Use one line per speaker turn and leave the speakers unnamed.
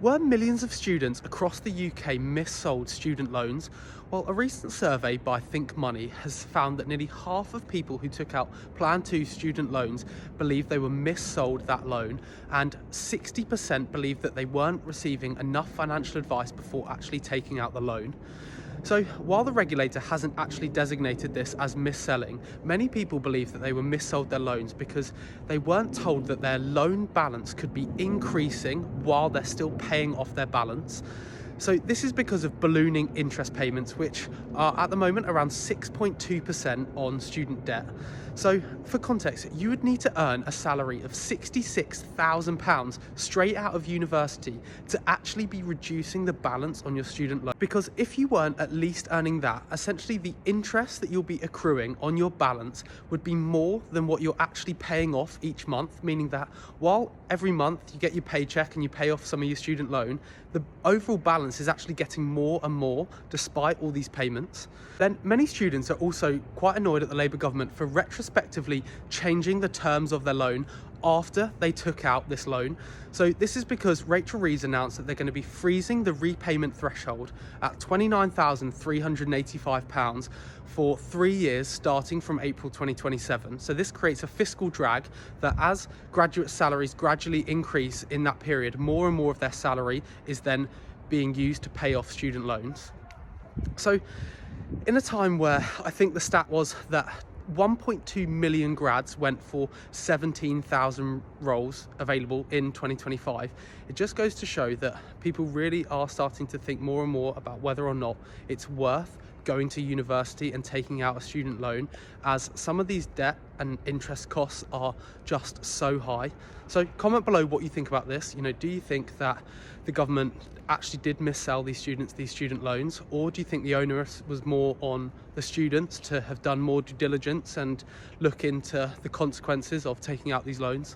Were millions of students across the UK missold student loans? Well, a recent survey by Think Money has found that nearly half of people who took out Plan 2 student loans believe they were missold that loan, and 60% believe that they weren't receiving enough financial advice before actually taking out the loan. So while the regulator hasn't actually designated this as mis-selling, many people believe that they were missold their loans because they weren't told that their loan balance could be increasing while they're still paying off their balance. So this is because of ballooning interest payments, which are at the moment around 6.2% on student debt. So for context, you would need to earn a salary of £66,000 straight out of university to actually be reducing the balance on your student loan. Because if you weren't at least earning that, essentially the interest that you'll be accruing on your balance would be more than what you're actually paying off each month, meaning that while every month you get your paycheck and you pay off some of your student loan, the overall balance is actually getting more and more despite all these payments. Then many students are also quite annoyed at the Labour government for retrospectively changing the terms of their loan after they took out this loan. So this is because Rachel Reeves announced that they're going to be freezing the repayment threshold at £29,385 for 3 years starting from April 2027. So this creates a fiscal drag that as graduate salaries gradually increase in that period, more and more of their salary is then being used to pay off student loans. So in a time where I think the stat was that 1.2 million grads went for 17,000 roles available in 2025, it just goes to show that people really are starting to think more and more about whether or not it's worth going to university and taking out a student loan, as some of these debt and interest costs are just so high. So comment below what you think about this. Do you think that the government actually did mis-sell these students these student loans, or do you think the onus was more on the students to have done more due diligence and look into the consequences of taking out these loans?